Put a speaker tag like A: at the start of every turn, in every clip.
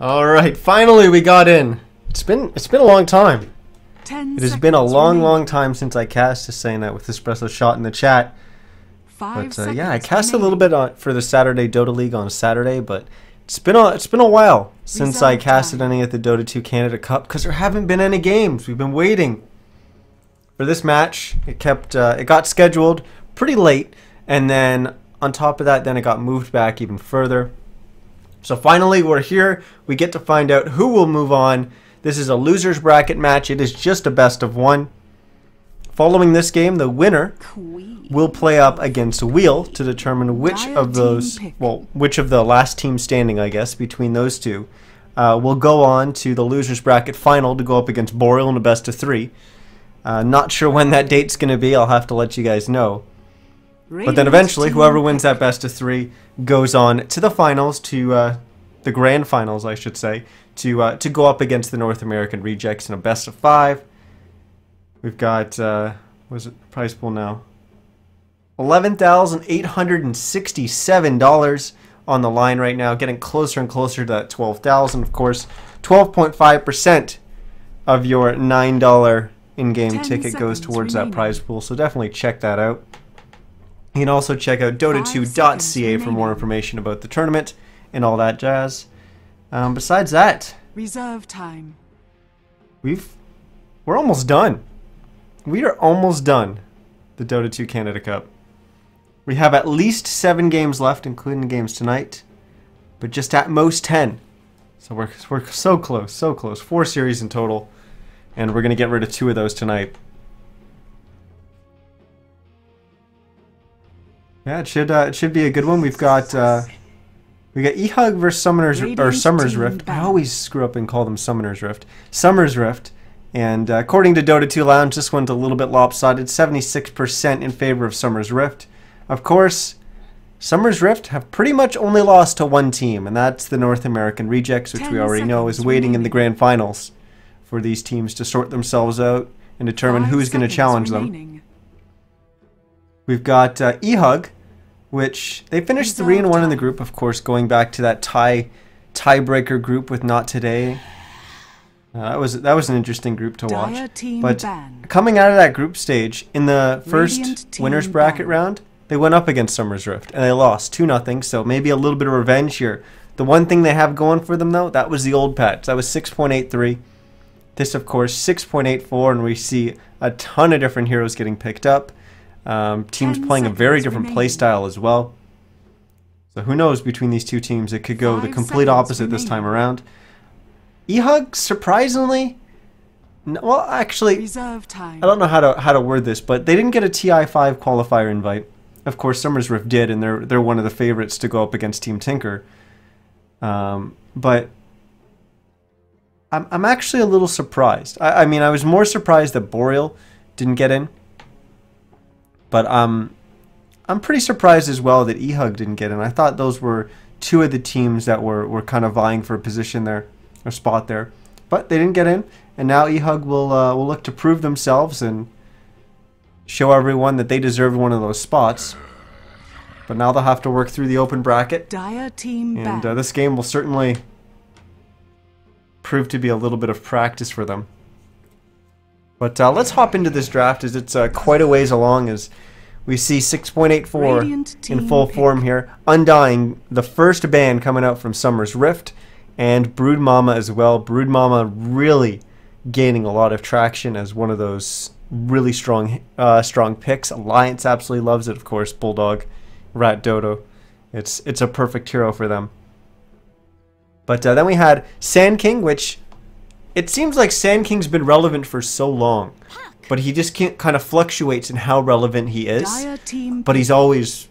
A: All right, finally we got in. It's been a long time. It has been a long time since I cast. Just saying that with Espresso Shot in the chat. But yeah, I cast a little bit for the Saturday Dota League on Saturday, but it's been a while since I casted any at the Dota 2 Canada Cup because there haven't been any games. We've been waiting for this match. It got scheduled pretty late, and then on top of that, then it got moved back even further. So finally, we're here. We get to find out who will move on. This is a loser's bracket match. It is just a best of one. Following this game, the winner will play up against Wheel to determine which of the last team standing, I guess, between those two will go on to the loser's bracket final to go up against Boreal in a best of three. Not sure when that date's going to be. I'll have to let you guys know. But then eventually, whoever wins that best of three goes on to the finals, to the grand finals, I should say, to go up against the North American rejects in a best of five. We've got, what is it, prize pool now? $11,867 on the line right now, getting closer and closer to that 12,000. Of course, 12.5% of your $9 in-game ticket goes towards that prize pool, so definitely check that out. You can also check out DotA2.ca for more information about the tournament and all that jazz. Besides that,
B: reserve time.
A: We're almost done. We are almost done. The Dota 2 Canada Cup. We have at least 7 games left, including the games tonight, but just at most 10. So we're so close, so close. 4 series in total, and we're gonna get rid of 2 of those tonight. Yeah, it should be a good one. We got eHug versus Summoner's Rift. I always screw up and call them Summoner's Rift. Summer's Rift, and according to Dota 2 Lounge, this one's a little bit lopsided. 76% in favor of Summer's Rift. Of course, Summer's Rift have pretty much only lost to one team, and that's the North American Rejects, which we already know is waiting in the grand finals for these teams to sort themselves out and determine who's going to challenge them. We've got eHug, which they finished 3-1 in the group, of course, going back to that tiebreaker group with Not Today. That was an interesting group to watch. But coming out of that group stage, in the first winners bracket round, they went up against Summer's Rift, and they lost 2-0, so maybe a little bit of revenge here. The one thing they have going for them, though, that was the old patch. That was 6.83. This, of course, 6.84, and we see a ton of different heroes getting picked up. Teams playing a very different playstyle as well. So who knows, between these two teams, it could go the complete opposite this time around. eHug, surprisingly, well, actually, I don't know how to word this, but they didn't get a TI5 qualifier invite. Of course, Summer's Rift did, and they're one of the favorites to go up against Team Tinker. But I'm actually a little surprised. I mean, I was more surprised that Boreal didn't get in. But I'm pretty surprised as well that eHug didn't get in. I thought those were 2 of the teams that were kind of vying for a position there, or spot there. But they didn't get in, and now eHug will look to prove themselves and show everyone that they deserve one of those spots. But now they'll have to work through the open bracket, and this game will certainly prove to be a little bit of practice for them. But let's hop into this draft, as it's quite a ways along, as we see 6.84 in full form here. Undying, the first ban coming out from Summer's Rift, and Brood Mama as well. Brood Mama really gaining a lot of traction as one of those really strong picks. Alliance absolutely loves it, of course. Bulldog, Rat Dodo. It's a perfect hero for them. But then we had Sand King, which... It seems like Sand King's been relevant for so long, but he just kind of fluctuates in how relevant he is, but he's always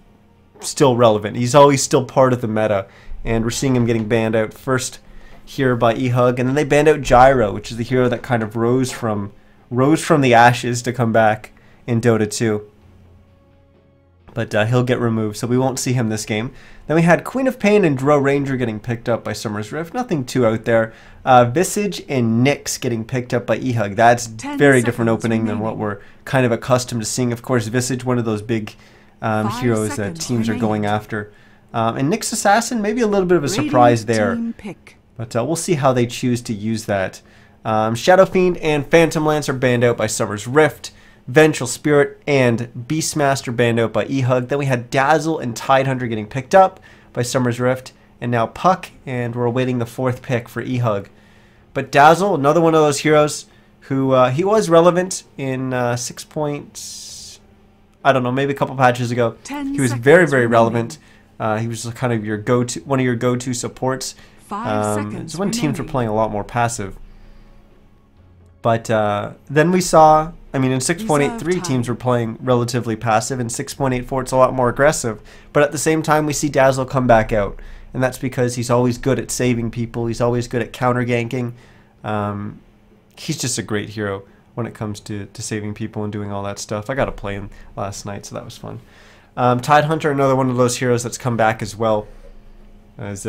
A: still relevant. He's always still part of the meta, and we're seeing him getting banned out first here by eHug, and then they banned out Gyro, which is the hero that kind of rose from the ashes to come back in Dota 2. But he'll get removed, so we won't see him this game. Then we had Queen of Pain and Drow Ranger getting picked up by Summer's Rift. Nothing too out there. Visage and Nyx getting picked up by eHug. That's very different opening than what we're kind of accustomed to seeing. Of course, Visage, one of those big heroes that teams are going after. And Nyx Assassin, maybe a little bit of a surprise there. But we'll see how they choose to use that. Shadow Fiend and Phantom Lance are banned out by Summer's Rift. Vengeful Spirit and Beastmaster banned out by eHug. Then we had Dazzle and Tidehunter getting picked up by Summer's Rift. And now Puck, and we're awaiting the 4th pick for eHug. But Dazzle, another one of those heroes who he was relevant in I don't know, maybe a couple patches ago. He was very, very relevant. He was kind of your one of your go-to supports. It's when teams were playing a lot more passive. But then we saw, I mean, in 6.83 teams were playing relatively passive. In 6.84 it's a lot more aggressive. But at the same time we see Dazzle come back out. And that's because he's always good at saving people. He's always good at counter ganking. He's just a great hero when it comes to saving people and doing all that stuff. I got to play him last night, so that was fun. Tidehunter, another one of those heroes that's come back as well. As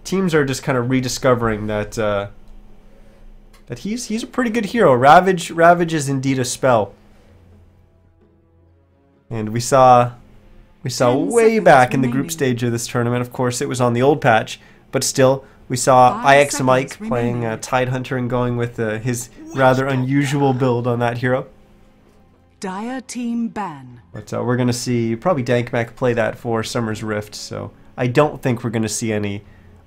A: teams are just kind of rediscovering that that he's a pretty good hero. Ravage is indeed a spell. And we saw way back in the group stage of this tournament. Of course, it was on the old patch, but still, we saw IX Mike playing Tidehunter and going with his rather unusual build on that hero.
B: Dire team ban.
A: But we're going to see probably Dankmac play that for Summer's Rift, so I don't think we're going to see any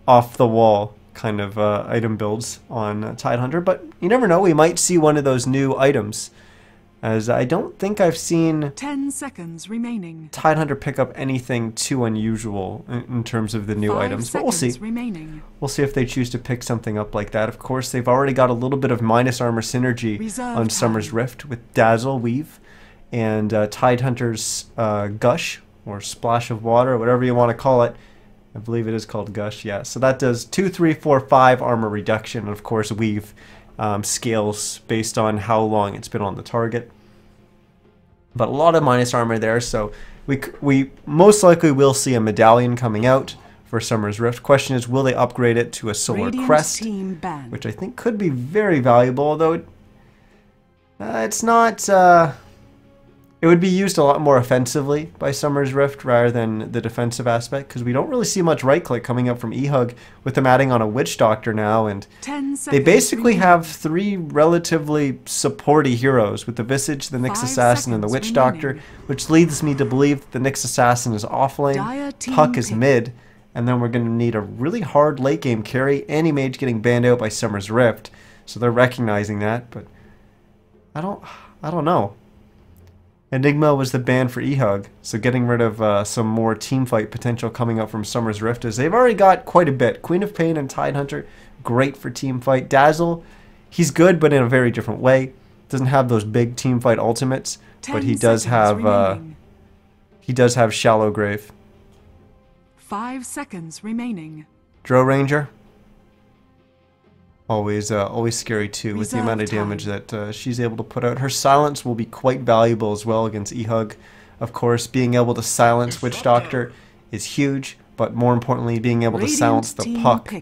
A: off-the-wall kind of item builds on Tidehunter, but you never know, we might see one of those new items. As I don't think I've seen
B: 10 seconds remaining.
A: Tidehunter pick up anything too unusual in terms of the new items, but we'll see.
B: Remaining.
A: We'll see if they choose to pick something up like that. Of course, they've already got a little bit of minus armor synergy on Summer's Rift with Dazzle, Weave, and Tidehunter's Gush, or Splash of Water, or whatever you want to call it. I believe it is called Gush, yeah. So that does 2, 3, 4, 5 armor reduction, and of course Weave scales based on how long it's been on the target. But a lot of minus armor there, so we most likely will see a medallion coming out for Summer's Rift. Question is, will they upgrade it to a Solar Crest, which I think could be very valuable, although it's not... it would be used a lot more offensively by Summer's Rift rather than the defensive aspect, because we don't really see much right-click coming up from eHug with them adding on a Witch Doctor now, and they basically have 3 relatively supporty heroes with the Visage, the Nyx Assassin, and the Witch Doctor, which leads me to believe that the Nyx Assassin is offlane, Puck is mid, and then we're going to need a really hard late-game carry, Anti-Mage getting banned out by Summer's Rift, so they're recognizing that, but I don't know. Enigma was the ban for eHug, so getting rid of some more teamfight potential coming up from Summer's Rift, as they've already got quite a bit. Queen of Pain and Tidehunter, great for teamfight. Dazzle, he's good, but in a very different way. Doesn't have those big teamfight ultimates, but he does have Shallow Grave.
B: 5 seconds remaining.
A: Dro Ranger, always scary too, with the amount of damage that she's able to put out. Her silence will be quite valuable as well against eHug. Of course, being able to silence Witch Doctor is huge, but more importantly, being able to silence the Puck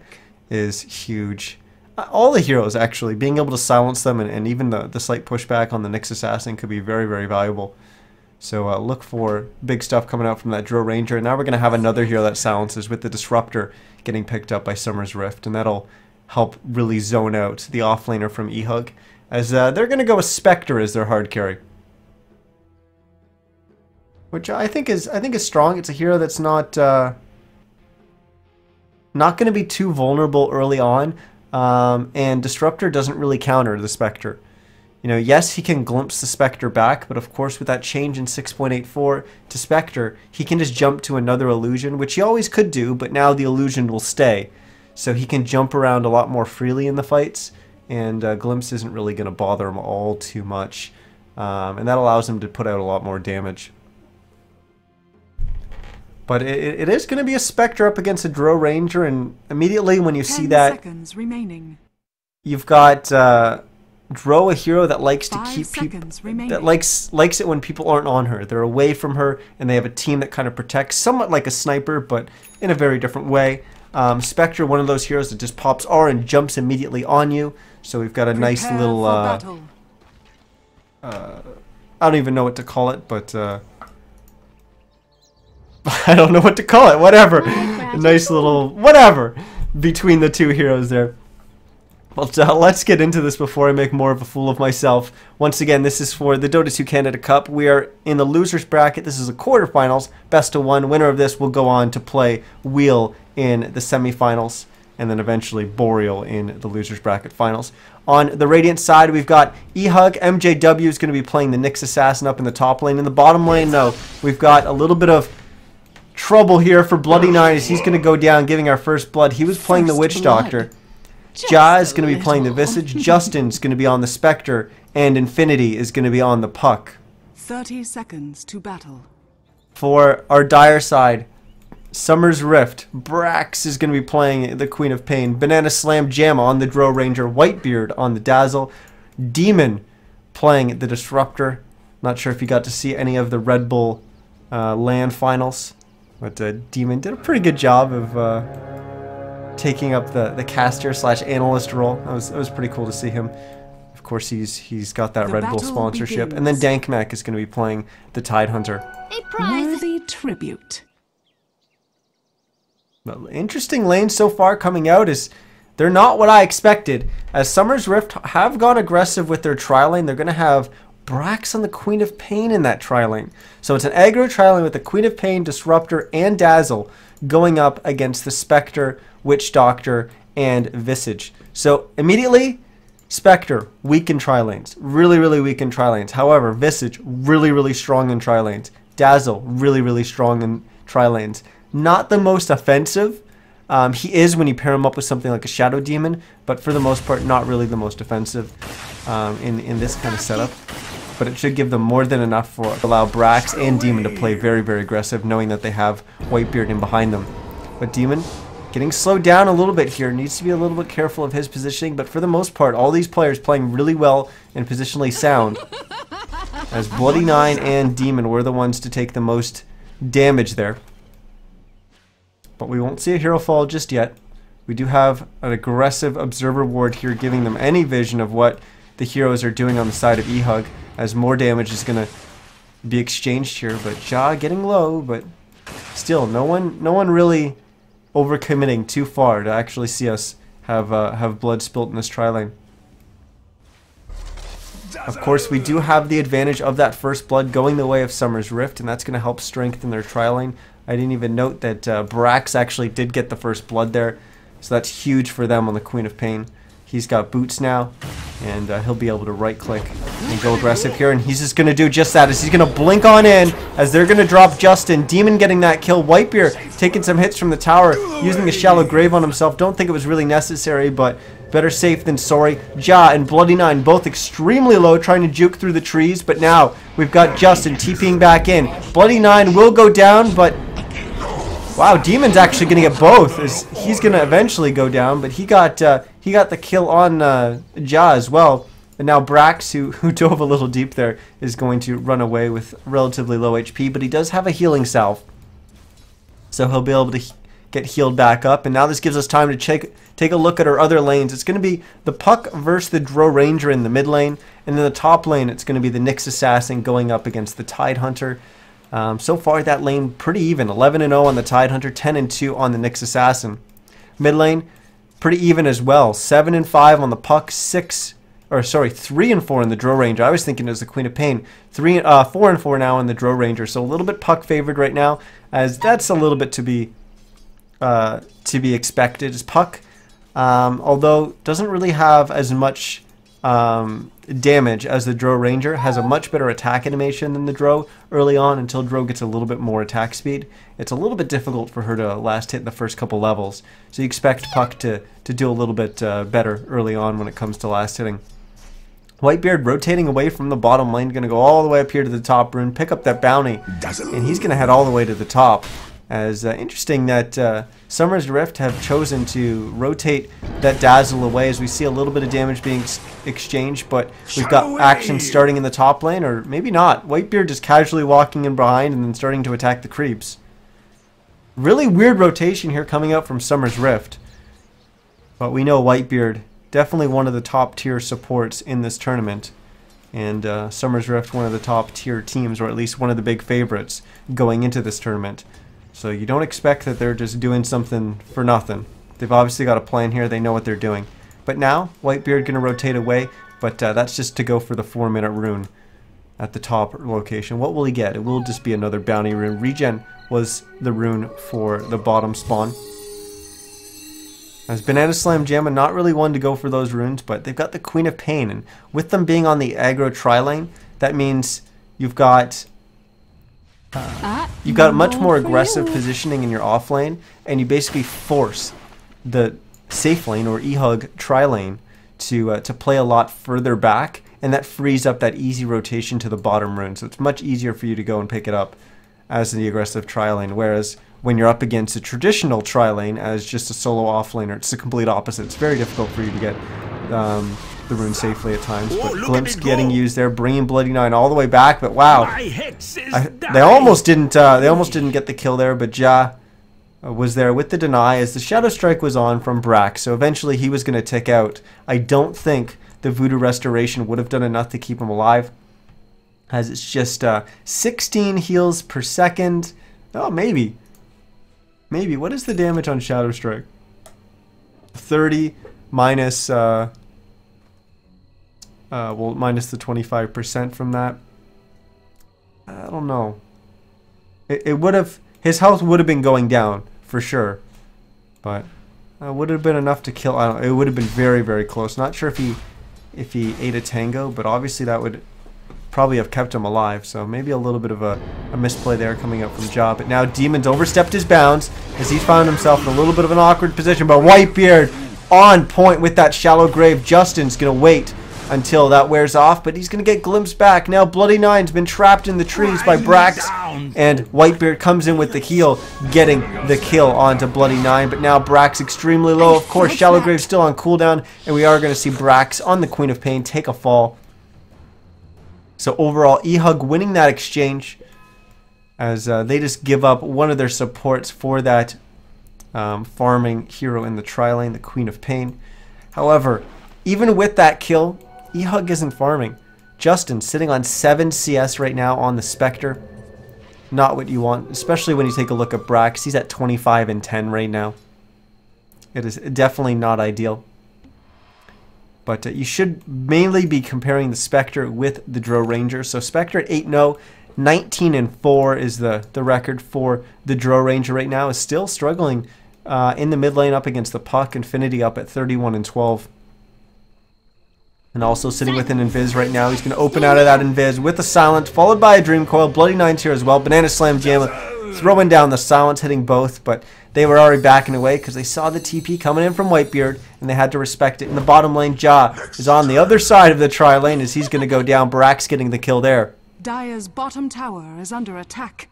A: is huge. All the heroes, actually, being able to silence them, and even the slight pushback on the Nyx Assassin could be very, very valuable. So look for big stuff coming out from that Dro Ranger. And now we're going to have another hero that silences with the Disruptor getting picked up by Summer's Rift, and that'll help really zone out the offlaner from eHug, as they're going to go with Spectre as their hard carry, which I think is strong. It's a hero that's not going to be too vulnerable early on, and Disruptor doesn't really counter the Spectre. You know, yes, he can glimpse the Spectre back, but of course with that change in 6.84 to Spectre, he can just jump to another illusion, which he always could do, but now the illusion will stay. So he can jump around a lot more freely in the fights, and Glimpse isn't really going to bother him all too much. And that allows him to put out a lot more damage. But it is going to be a Spectre up against a Dro Ranger, and immediately when you see that, you've got Dro, a hero that likes to keep people, that likes it when people aren't on her. They're away from her, and they have a team that kind of protects, somewhat like a sniper, but in a very different way. Spectre, one of those heroes that just pops R and jumps immediately on you. So we've got a nice little, I don't even know what to call it, but I don't know what to call it, whatever. A nice little, whatever. between the two heroes there. But let's get into this before I make more of a fool of myself. Once again, this is for the Dota 2 Canada Cup. We are in the losers bracket. This is the quarterfinals, best of one. Winner of this will go on to play Wheel in the semifinals, and then eventually Boreal in the losers bracket finals. On the Radiant side, we've got eHug. MJW is going to be playing the Nyx Assassin up in the top lane. In the bottom lane, though, we've got a little bit of trouble here for Bloody Nine as he's going to go down, giving our first blood. He was playing the Witch Doctor. Ja is going to be playing the Visage, Justin's going to be on the Spectre, and Infinity is going to be on the Puck.
B: 30 seconds to battle.
A: For our Dire side, Summer's Rift, Brax is going to be playing the Queen of Pain, Banana Slam Jamma on the Drow Ranger, Whitebeard on the Dazzle, Demon playing the Disruptor. Not sure if you got to see any of the Red Bull LAN finals, but Demon did a pretty good job of taking up the caster / analyst role. It was pretty cool to see him. Of course, he's got that Red Bull sponsorship.
B: Begins.
A: And then Dankmac is going to be playing the Tidehunter.
B: Worthy tribute.
A: The interesting lanes so far coming out is they're not what I expected. As Summer's Rift have gone aggressive with their tri lane, they're going to have Brax on the Queen of Pain in that tri lane. So it's an aggro tri lane with the Queen of Pain, Disruptor, and Dazzle going up against the Spectre, Witch Doctor, and Visage. So immediately, Spectre, weak in tri-lanes. Really, really weak in tri-lanes. However, Visage, really, really strong in tri-lanes. Dazzle, really, really strong in tri-lanes. Not the most offensive. He is when you pair him up with something like a Shadow Demon, but for the most part, not really the most offensive in this kind of setup. But it should give them more than enough to allow Brax and Demon to play very, very aggressive, knowing that they have Whitebeard in behind them. But Demon getting slowed down a little bit here, needs to be a little bit careful of his positioning, but for the most part, all these players playing really well and positionally sound, as Bloody Nine and Demon were the ones to take the most damage there. But we won't see a hero fall just yet. We do have an aggressive observer ward here, giving them any vision of what the heroes are doing on the side of eHug, as more damage is going to be exchanged here. But Ja getting low, but still, no one really overcommitting too far to actually see us have blood spilt in this tri-lane. Of course, we do have the advantage of that first blood going the way of Summer's Rift, and that's going to help strengthen their tri-lane. I didn't even note that Brax actually did get the first blood there, so that's huge for them on the Queen of Pain. He's got boots now, and he'll be able to right-click and go aggressive here, and he's just going to do just that, as he's going to blink on in, as they're going to drop Justin. Demon getting that kill. Whitebeard taking some hits from the tower, using a shallow grave on himself. Don't think it was really necessary, but better safe than sorry. Ja and Bloody Nine both extremely low, trying to juke through the trees, but now we've got Justin TPing back in. Bloody Nine will go down, but wow, Demon's actually going to get both, as he's going to eventually go down, but he got the kill on Ja as well. And now Brax, who dove a little deep there, is going to run away with relatively low HP, but he does have a healing salve, so he'll be able to get healed back up. And now this gives us time to take a look at our other lanes. It's going to be the Puck versus the Drow Ranger in the mid lane, and in the top lane it's going to be the Nyx Assassin going up against the Tidehunter. So far that lane pretty even, 11-0 on the Tidehunter, 10-2 on the Nyx Assassin. Mid lane pretty even as well, 7-5 on the Puck, 3-4 in the Drow Ranger. I was thinking it was the Queen of Pain. 4-4 now in the Drow Ranger, so a little bit Puck favored right now, as that's a little bit to be expected. As Puck, although doesn't really have as much damage as the Drow Ranger, has a much better attack animation than the Drow early on until Drow gets a little bit more attack speed. It's a little bit difficult for her to last hit the first couple levels, so you expect Puck to do a little bit better early on when it comes to last hitting. Whitebeard rotating away from the bottom lane, going to go all the way up here to the top rune, pick up that bounty, and he's going to head all the way to the top. As interesting that Summer's Rift have chosen to rotate that Dazzle away, as we see a little bit of damage being exchanged, but we've got action starting in the top lane, or maybe not. Whitebeard just casually walking in behind and then starting to attack the creeps. Really weird rotation here coming out from Summer's Rift, but we know Whitebeard, definitely one of the top tier supports in this tournament, and Summer's Rift one of the top tier teams, or at least one of the big favorites going into this tournament. So you don't expect that they're just doing something for nothing. They've obviously got a plan here. They know what they're doing. But now, Whitebeard going to rotate away, but that's just to go for the 4-minute rune at the top location. What will he get? It will just be another bounty rune. Regen was the rune for the bottom spawn. As Banana Slam Jamma, not really one to go for those runes, but they've got the Queen of Pain, and with them being on the aggro tri-lane, that means you've got much more aggressive positioning in your off lane, and you basically force the safe lane or eHug tri-lane to play a lot further back, and that frees up that easy rotation to the bottom rune. So it's much easier for you to go and pick it up as the aggressive tri-lane, whereas when you're up against a traditional tri-lane as just a solo off-laner, it's the complete opposite. It's very difficult for you to get the rune safely at times. But Glimpse getting used there, bringing Bloody Nine all the way back. But wow, they almost didn't get the kill there. But Ja was there with the deny as the Shadow Strike was on from Brax. So eventually he was going to tick out. I don't think the Voodoo Restoration would have done enough to keep him alive, as it's just 16 heals per second. Oh, maybe. Maybe. What is the damage on Shadow Strike? 30 minus, minus the 25% from that. I don't know. It would have, his health would have been going down for sure, but would it have been enough to kill? I don't know. It would have been very, very close. Not sure if he ate a tango, but obviously that would probably have kept him alive, so maybe a little bit of a misplay there coming up from Ja. But now Demon's overstepped his bounds as he found himself in a little bit of an awkward position, but Whitebeard on point with that shallow grave. Justin's going to wait until that wears off, but he's going to get glimpsed back. Now Bloody Nine's been trapped in the trees by Brax, and Whitebeard comes in with the heal, getting the kill onto Bloody Nine. But now Brax extremely low. Of course, Shallow Grave still on cooldown, and we are going to see Brax on the Queen of Pain take a fall. So overall, eHug winning that exchange, as they just give up one of their supports for that farming hero in the tri-lane, the Queen of Pain. However, even with that kill, eHug isn't farming. Justin sitting on 7 CS right now on the Spectre. Not what you want, especially when you take a look at Brax. He's at 25 and 10 right now. It is definitely not ideal. But you should mainly be comparing the Spectre with the Drow Ranger. So Spectre at 8-0, 19-4 is the record for the Drow Ranger right now. Is still struggling in the mid lane up against the Puck. Infinity up at 31-12. And also sitting with an Invis right now. He's going to open out of that Invis with a Silence, followed by a Dream Coil. Bloody Nine's here as well. Banana Slam Jamma throwing down the Silence, hitting both. But they were already backing away because they saw the TP coming in from Whitebeard, and they had to respect it. In the bottom lane, Ja is on the other side of the tri-lane as he's going to go down. Brax getting the kill there.
B: Dire's bottom tower is under attack.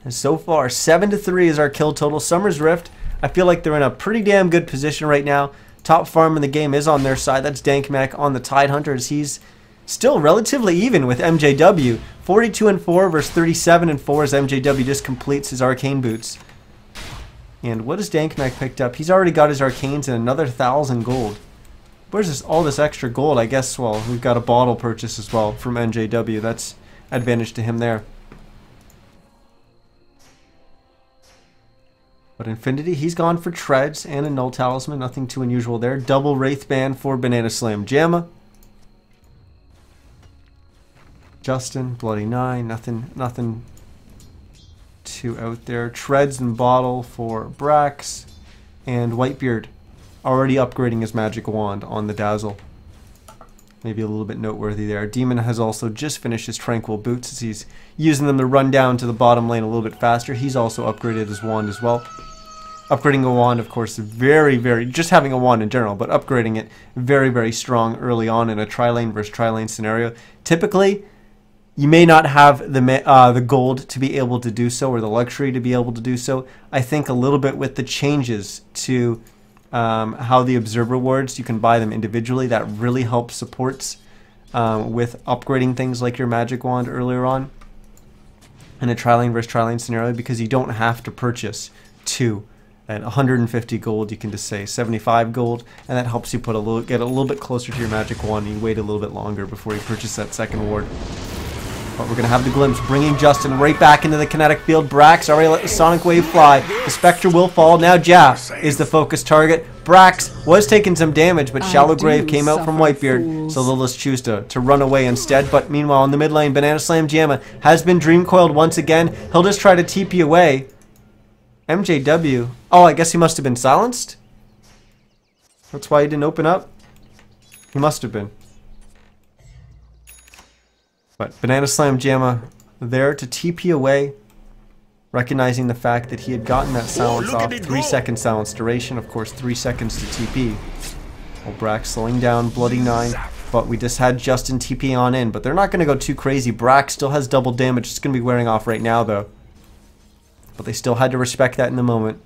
A: And so far, 7-3 is our kill total. Summer's Rift, I feel like they're in a pretty damn good position right now. Top farm in the game is on their side. That's Dankmac on the Tidehunters. He's still relatively even with MJW. 42-4 versus 37-4 as MJW just completes his Arcane Boots. And what has Dankmac picked up? He's already got his Arcanes and another 1,000 gold. Where's all this extra gold? I guess, well, we've got a bottle purchase as well from MJW. That's advantage to him there. But Infinity, he's gone for Treads and a Null Talisman. Nothing too unusual there. Double Wraithband for Banana Slam Jamma. Justin, Bloody Nine, nothing too out there. Treads and Bottle for Brax. And Whitebeard already upgrading his magic wand on the Dazzle. Maybe a little bit noteworthy there. Demon has also just finished his Tranquil Boots as he's using them to run down to the bottom lane a little bit faster. He's also upgraded his wand as well. Upgrading a wand, of course, very, just having a wand in general, but upgrading it very strong early on in a tri-lane versus tri-lane scenario. Typically, you may not have the gold to be able to do so, or the luxury to be able to do so. I think a little bit with the changes to how the Observer Wards, you can buy them individually. That really helps supports with upgrading things like your magic wand earlier on in a tri-lane versus tri-lane scenario, because you don't have to purchase 2 at 150 gold. You can just say 75 gold, and that helps you get a little bit closer to your magic wand, and you wait a little bit longer before you purchase that second ward. But we're going to have the glimpse, bringing Justin right back into the kinetic field. Brax already let the Sonic Wave fly. The Spectre will fall. Now Ja is the focus target. Brax was taking some damage, but Shallow Grave came out from Whitebeard, so they'll just choose to run away instead. But meanwhile, in the mid lane, Banana Slam Jamma has been Dream Coiled once again. He'll just try to TP away. MJW. Oh, I guess he must have been silenced? That's why he didn't open up? He must have been. But Banana Slam Jamma there to TP away, recognizing the fact that he had gotten that silence off. 3 second silence duration, of course 3 seconds to TP. Brax slowing down, Bloody 9, but we just had Justin TP on in, but they're not going to go too crazy. Brax still has double damage. It's going to be wearing off right now though. But they still had to respect that in the moment.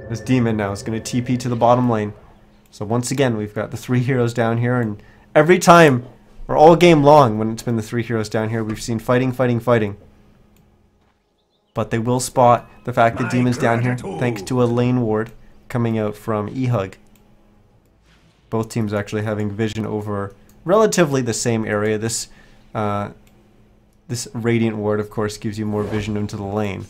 A: This Demon now is going to TP to the bottom lane. So once again, we've got the 3 heroes down here, and every time, or all game long, when it's been the 3 heroes down here, we've seen fighting, fighting, fighting. But they will spot the fact that Demon's down here, thanks to a lane ward coming out from eHug. Both teams actually having vision over relatively the same area. This Radiant ward, of course, gives you more vision into the lane.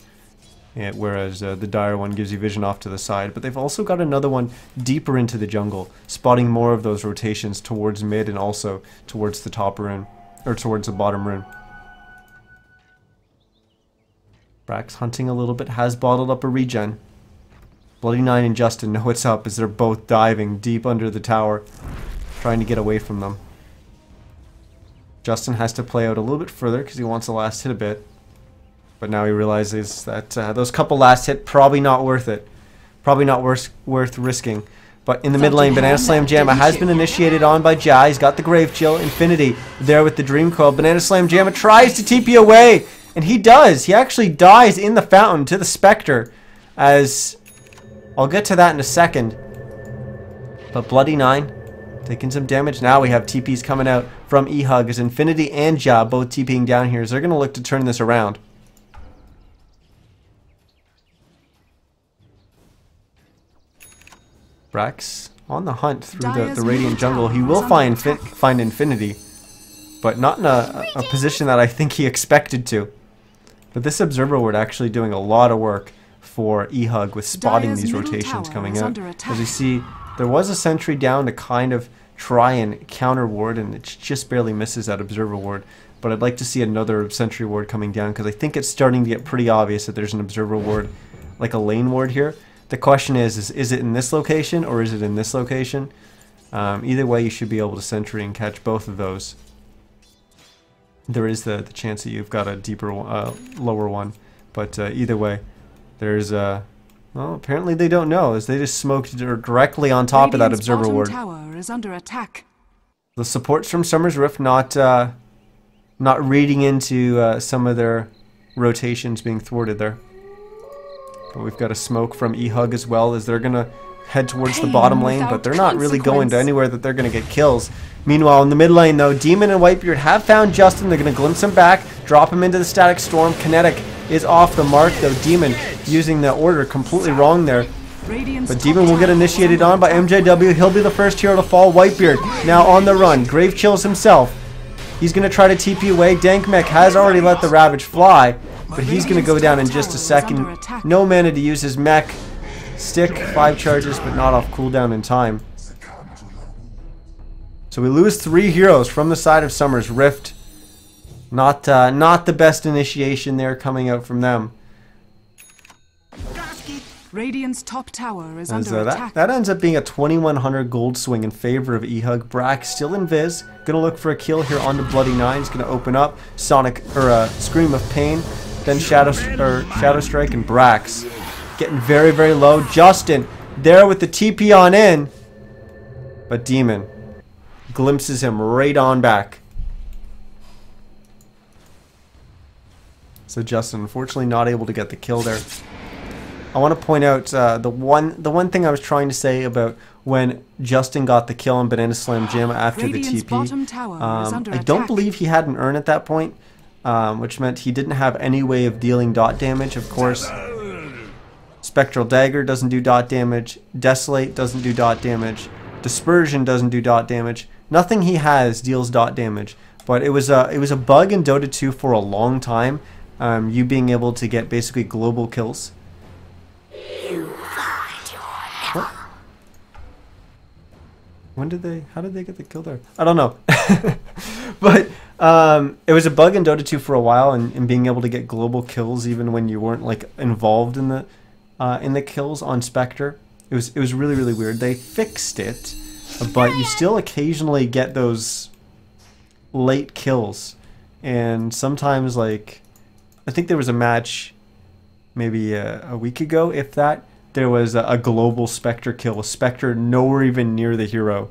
A: Whereas the Dire one gives you vision off to the side. But they've also got another one deeper into the jungle, spotting more of those rotations towards mid and also towards the top rune, or towards the bottom rune. Brax hunting a little bit, has bottled up a regen. Bloody 9 and Justin know what's up as they're both diving deep under the tower, trying to get away from them. Justin has to play out a little bit further because he wants the last hit a bit. But now he realizes that those couple last hit, probably not worth it. Probably not worth risking. But in the mid lane, Banana Slam Jamma has been initiated on by Ja. He's got the Grave Chill. Infinity there with the Dream Coil. Banana Slam Jamma tries to TP away. And he does. He actually dies in the fountain to the Spectre. As I'll get to that in a second. But Bloody 9 taking some damage. Now we have TPs coming out from eHug as Infinity and Ja both TPing down here. So they're going to look to turn this around. Brax on the hunt through the Radiant jungle. He will find Infinity, but not in a position that I think he expected to. But this Observer Ward actually doing a lot of work for eHug with spotting these rotations coming out. As you see, there was a sentry down to kind of try and counter ward, and it just barely misses that Observer Ward. But I'd like to see another sentry ward coming down, because I think it's starting to get pretty obvious that there's an Observer Ward, like a lane ward here. The question is it in this location or is it in this location? Either way, you should be able to sentry and catch both of those. There is the chance that you've got a deeper, lower one. But either way, there's well, apparently they don't know, as they just smoked directly on top of that Observer Ward.
B: Tower is under attack.
A: The supports from Summer's Rift not reading into some of their rotations being thwarted there. But we've got a smoke from eHug as well, as they're going to head towards the bottom lane, but they're not really going to anywhere that they're going to get kills. Meanwhile, in the mid lane, though, Demon and Whitebeard have found Justin. They're going to glimpse him back, drop him into the Static Storm. Kinetic is off the mark, though. Demon using the order completely wrong there. But Demon will get initiated on by MJW. He'll be the first hero to fall. Whitebeard now on the run. Grave Chills himself. He's going to try to TP away. Dankmech has already let the Ravage fly, but he's going to go down in just a second. No mana to use his mech. Stick, 5 charges, but not off cooldown in time. So we lose 3 heroes from the side of Summer's Rift. Not the best initiation there coming out from them.
B: Radiant's top tower is under attack.
A: That ends up being a 2100 gold swing in favor of eHug. Brax still in Viz. Gonna look for a kill here on the Bloody 9. He's gonna open up Sonic, or Scream of Pain. Then Shadow Strike and Brax. Getting very, very low. Justin there with the TP on in. But Demon glimpses him right on back. So Justin unfortunately not able to get the kill there. I want to point out the one thing I was trying to say about when Justin got the kill on Banana Slam Jamma after
B: Radiant's
A: the TP. I don't
B: attack.
A: believe he had an urn at that point, which meant he didn't have any way of dealing dot damage, of course. Spectral Dagger doesn't do dot damage. Desolate doesn't do dot damage. Dispersion doesn't do dot damage. Nothing he has deals dot damage. But it was a bug in Dota 2 for a long time. You being able to get basically global kills. What? When did they? How did they get the kill there? I don't know. But it was a bug in Dota 2 for a while, and being able to get global kills even when you weren't like involved in the kills on Spectre. It was really, really weird. They fixed it, but you still occasionally get those late kills, and sometimes, like, I think there was a match maybe a week ago, if that, there was a global Spectre kill, a Spectre nowhere even near the hero,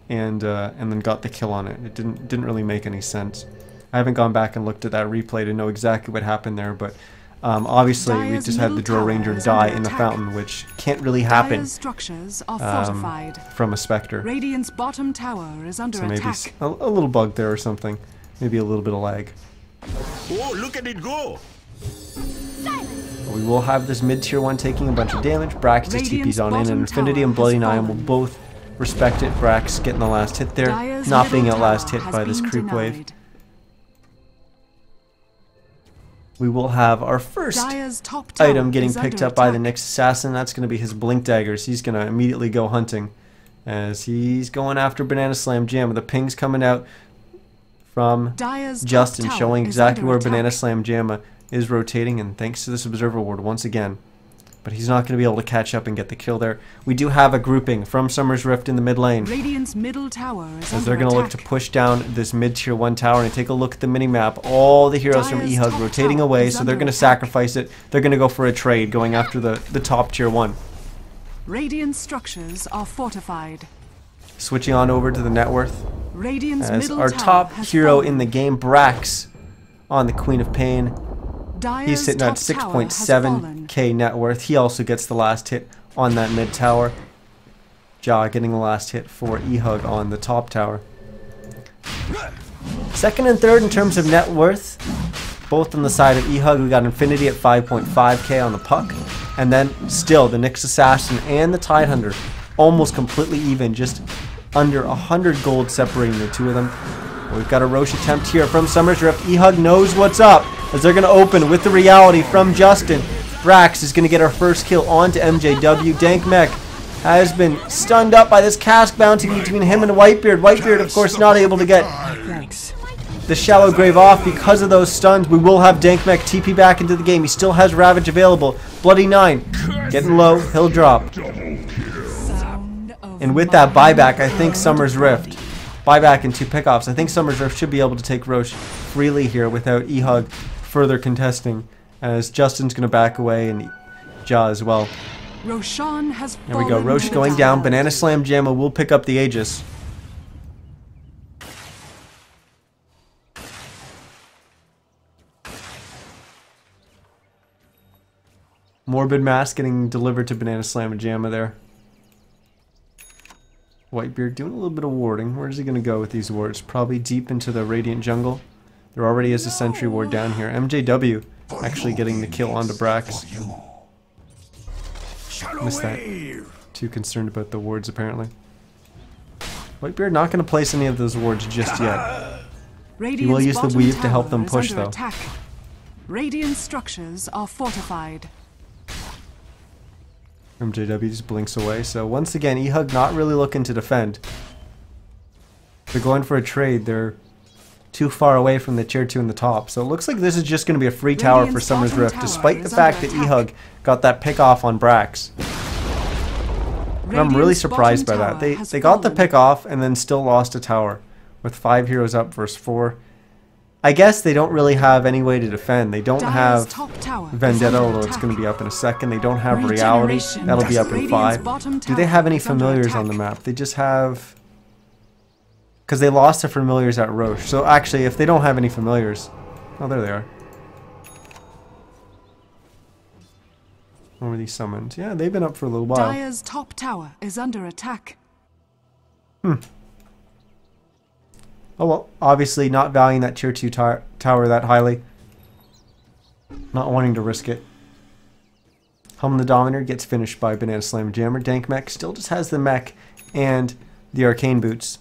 A: and then got the kill on it. It didn't really make any sense. I haven't gone back and looked at that replay to know exactly what happened there, but obviously we just had the Drill Ranger die in the fountain, which can't really happen from a Spectre.
B: Radiant's bottom tower is under
A: so maybe
B: attack.
A: a little bug there or something. Maybe a little bit of lag.
C: Oh, look at it go!
A: We will have this mid-tier one taking a bunch of damage. Brax just TP's on in, and Infinity and Bloody Nine will both respect it. Brax getting the last hit there, not being at last hit by this creep wave. We will have our first item getting picked up by the next assassin. That's going to be his Blink Daggers. He's going to immediately go hunting as he's going after Banana Slam Jamma. The ping's coming out from Justin, showing exactly where Banana Slam Jamma is rotating, and thanks to this Observer Ward once again. But he's not going to be able to catch up and get the kill there. We do have a grouping from Summer's Rift in the mid lane.
B: Radiant's middle tower is
A: as they're going to look to push down this mid-tier 1 tower, and take a look at the mini-map. All the heroes from eHug rotating away, so they're going to sacrifice it. They're going to go for a trade, going after the top tier 1.
B: Radiant structures are fortified.
A: Switching on over to the net worth.
B: Radiant's
A: as
B: middle
A: our
B: tower
A: top
B: has
A: hero
B: fallen.
A: in the game, Brax, on the Queen of Pain. He's sitting at 6.7k net worth. He also gets the last hit on that mid tower. Ja getting the last hit for eHug on the top tower. Second and third in terms of net worth, both on the side of eHug. We got Infinity at 5.5k on the puck, and then still the Nyx Assassin and the Tidehunter almost completely even, just under 100 gold separating the two of them. We've got a Roche attempt here from Summer's Rift. eHug knows what's up as they're going to open with the reality from Justin. Brax is going to get our first kill onto MJW. Dank Mech has been stunned up by this cask bounty between him and Whitebeard. Whitebeard, of course, not able to get the Shallow Grave off because of those stuns. We will have Dank Mech TP back into the game. He still has Ravage available. Bloody Nine getting low. He'll drop. And with that buyback, I think Summer's Rift, buyback and 2 pickoffs, I think Summer's Rift should be able to take Roche freely here without eHug further contesting, as Justin's going to back away and Ja as well.
B: Roshan has
A: there we go. Roche going down. Banana Slam Jamma will pick up the Aegis. Morbid Mask getting delivered to Banana Slam and Jamma there. Whitebeard doing a little bit of warding. Where is he going to go with these wards? Probably deep into the Radiant jungle. There already is a sentry ward down here. MJW actually getting the kill onto Brax. Missed that. Too concerned about the wards apparently. Whitebeard not going to place any of those wards just yet. He will use the weave to help them push though.
B: Radiant structures are fortified.
A: MJW just blinks away. So once again, eHug not really looking to defend. They're going for a trade. They're too far away from the tier 2 in the top. So it looks like this is just going to be a free tower for Summer's Rift, despite the fact that eHug got that pick off on Brax. And I'm really surprised by that. They got the pick off and then still lost a tower with 5 heroes up versus 4. I guess they don't really have any way to defend. They don't have Vendetta, although it's going to be up in a second. They don't have Reality. That'll be up in 5. Do they have any familiars on the map? They just have... because they lost the familiars at Roche. So actually, if they don't have any familiars... oh, there they are. What were these summons? Yeah, they've been up for a little while.
B: Dire's top tower is under attack.
A: Oh well, obviously not valuing that tier 2 tower that highly. Not wanting to risk it. Hum the Dominator gets finished by Banana Slam Jammer. Dank Mech still just has the mech and the arcane boots.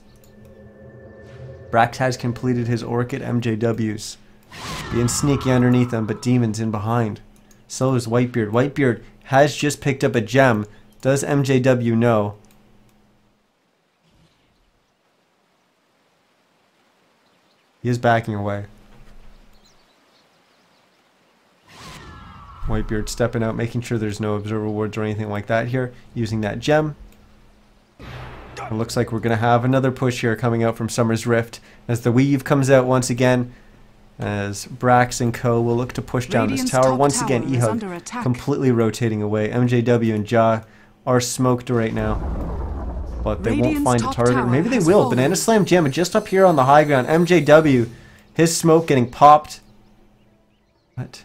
A: Brax has completed his Orchid MJWs. Being sneaky underneath them, but Demon's in behind. So is Whitebeard. Whitebeard has just picked up a gem. Does MJW know? He is backing away. Whitebeard stepping out, making sure there's no observer wards or anything like that here, using that gem. It looks like we're going to have another push here coming out from Summer's Rift as the weave comes out once again, as Brax and co will look to push down this tower. Once again, eHug completely rotating away. MJW and Ja are smoked right now, but they won't find a target. Or maybe they will. Banana Slam Jam just up here on the high ground. MJW, his smoke getting popped. What?